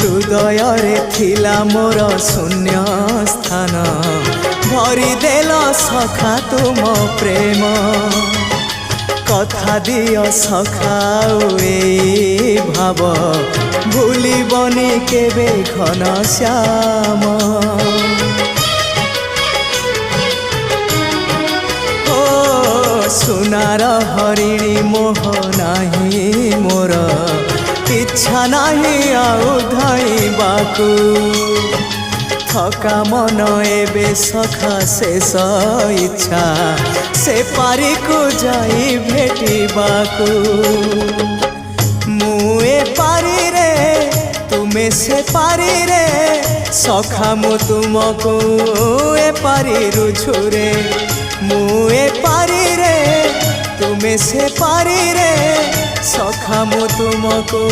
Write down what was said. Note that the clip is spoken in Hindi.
हृदय थिला मोर शून्य स्थान भरी देल सखा तुम प्रेम कथा दियो सखा ए भाव भूलिबनी केबे घन श्याम सुनार हरिणी मोह नाही मोर इच्छा नाही आउ धाइबाकू थका मन एबे सखा शेष इच्छा से पारी को जाई भेटिबाकू मुए पारी रे तुमे से पारी रे सखा मु तुमको ए पारी रुझुरे मुए पारी रे तुमे से पारी रे सखा मु तुमको।